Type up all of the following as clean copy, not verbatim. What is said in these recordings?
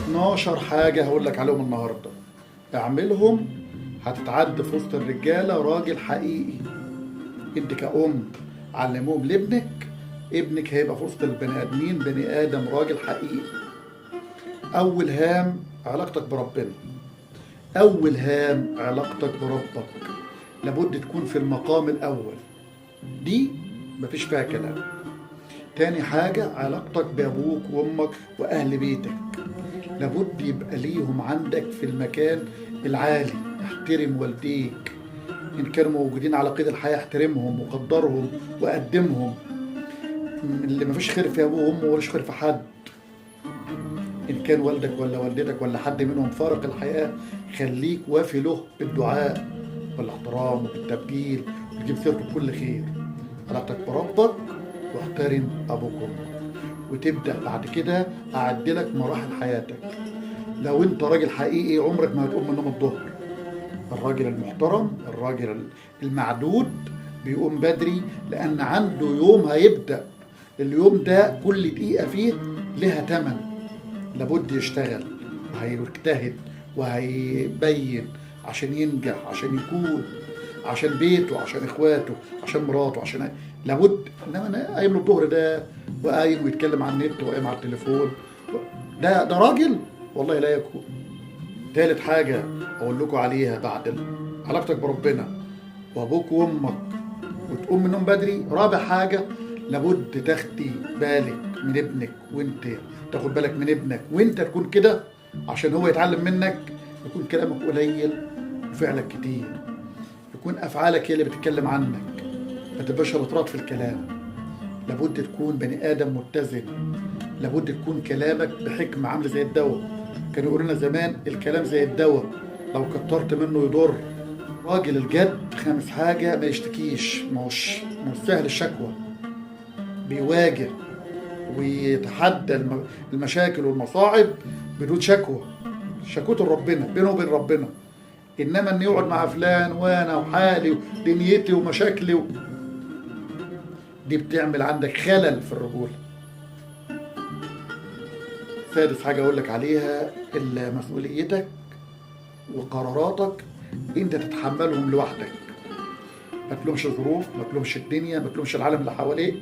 12 حاجة هقول لك عليهم النهاردة، اعملهم هتتعد في وسط الرجالة راجل حقيقي. انت كأم علموهم لابنك، ابنك هيبقى في وسط البني ادمين بني ادم راجل حقيقي. اول هام علاقتك بربنا، اول هام علاقتك بربك لابد تكون في المقام الاول، دي مفيش فيها كلام. تاني حاجة علاقتك بأبوك وأمك وأهل بيتك، لابد يبقى ليهم عندك في المكان العالي. احترم والديك، إن كانوا موجودين على قيد الحياة احترمهم وقدرهم وقدمهم. اللي مفيش خير في أبوه وأمه ولاش خير في حد. إن كان والدك ولا والدتك ولا حد منهم فارق الحياة، خليك وافي له بالدعاء والاحترام وبالتبجيل وتجيب سيرته بكل خير. علاقتك بربك واحترم أبوك وأمك، وتبدأ بعد كده أعدلك مراحل حياتك. لو أنت راجل حقيقي عمرك ما هتقوم من النوم الظهر. الراجل المحترم، الراجل المعدود بيقوم بدري لأن عنده يوم هيبدأ. اليوم ده كل دقيقة فيه لها تمن، لابد يشتغل وهيجتهد وهيبين عشان ينجح، عشان يكون، عشان بيته، عشان اخواته، عشان مراته، عشان لابد. انما انا قايم له الظهر ده وقايم ويتكلم على النت وقايم على التليفون، ده راجل؟ والله لا يكون. تالت حاجة اقول لكم عليها بعد علاقتك بربنا وابوك وامك وتقوم من النوم بدري، رابع حاجة لابد تاخدي بالك من ابنك، وانت تاخد بالك من ابنك وانت تكون كده عشان هو يتعلم منك. يكون كلامك قليل وفعلك كتير، يكون افعالك هي اللي بتتكلم عنك، ما تبقاش رطرات في الكلام. لابد تكون بني ادم متزن، لابد تكون كلامك بحكمه عامله زي الدواء. كانوا يقولوا لنا زمان الكلام زي الدواء، لو كترت منه يضر. راجل الجد خامس حاجه ما يشتكيش، مش سهل الشكوى، بيواجه ويتحدى المشاكل والمصاعب بدون شكوى. شكوته لربنا بينه وبين ربنا. انما ان يقعد مع فلان وانا وحالي ودنيتي ومشاكلي دي بتعمل عندك خلل في الرجوله. سادس حاجه اقول لك عليها، مسؤوليتك وقراراتك انت تتحملهم لوحدك. ما تلومش الظروف، ما تلومش الدنيا، ما تلومش العالم اللي حواليك.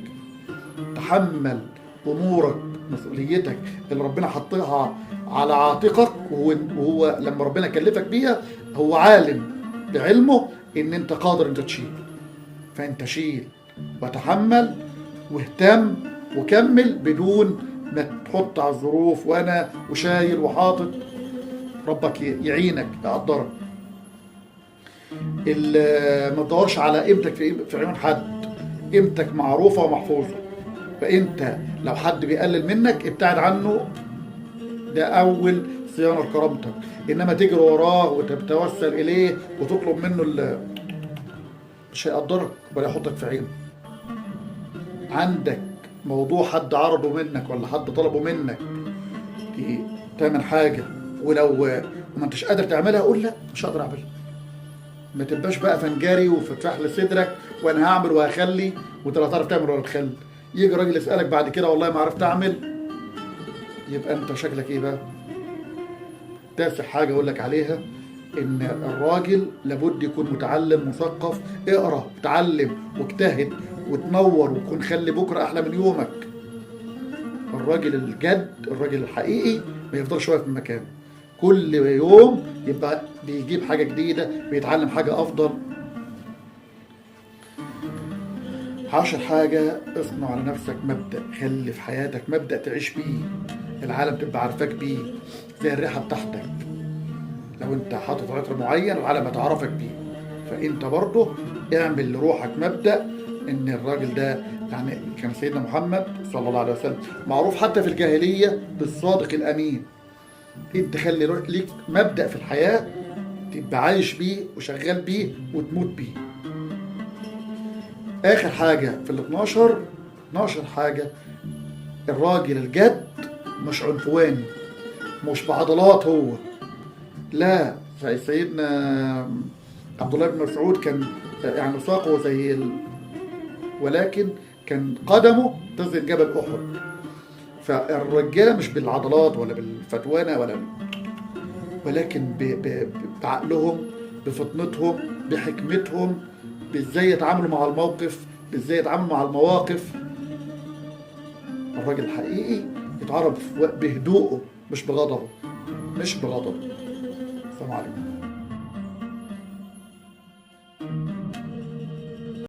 تحمل امورك، مسؤوليتك اللي ربنا حطها على عاتقك، وهو لما ربنا كلفك بيها هو عالم بعلمه ان انت قادر انت تشيل. فانت شيل وتحمل واهتم وكمل بدون ما تحط على الظروف وانا وشايل وحاطط. ربك يعينك يقدرك. ما تدورش على قيمتك في عيون حد، قيمتك معروفه ومحفوظه. فانت لو حد بيقلل منك ابتعد عنه، ده اول صيانه لكرامتك. انما تجري وراه وتتوسل اليه وتطلب منه مش هيقدرك ولا يحطك في عينه. عندك موضوع حد عرضه منك ولا حد طلبه منك تعمل حاجه، ولو ما انتش قادر تعملها قول لا مش هقدر اعملها. ما تبقاش بقى فنجاري وفتح لصدرك وانا هعمل وهخلي وانت لا تعرف تعمل ولا تخلي. يجي راجل يسالك بعد كده والله ما عرفت اعمل، يبقى انت شكلك ايه بقى؟ تاسع حاجه اقول لك عليها، ان الراجل لابد يكون متعلم مثقف. اقرا وتعلم واجتهد وتنور وتكون خلي بكره احلى من يومك. الراجل الجد، الراجل الحقيقي ما يفضلش واقف في مكانه، كل يوم يبقى بيجيب حاجه جديده، بيتعلم حاجه افضل. 10 حاجة اصنع على نفسك مبدأ، خلي في حياتك مبدأ تعيش بيه، العالم تبقى عارفاك بيه زي الريحة بتاعتك. لو انت حاطط عطر معين العالم هتعرفك بيه، فانت برضه اعمل لروحك مبدأ ان الراجل ده يعني كان سيدنا محمد صلى الله عليه وسلم معروف حتى في الجاهلية بالصادق الأمين. انت خلي ليك مبدأ في الحياة تبقى عايش بيه وشغال بيه وتموت بيه. اخر حاجة في ال 12 حاجة، الراجل الجد مش عنفواني، مش بعضلات هو، لا. سيدنا عبد الله بن مسعود كان يعني ساقه ولكن كان قدمه تزن جبل احد. فالرجاله مش بالعضلات ولا بالفتوانه ولكن بعقلهم، بفطنتهم، بحكمتهم، بازاي يتعاملوا مع الموقف، بازاي يتعاملوا مع المواقف. الراجل الحقيقي يتعرف بهدوءه مش بغضبه، مش بغضبه. السلام عليكم.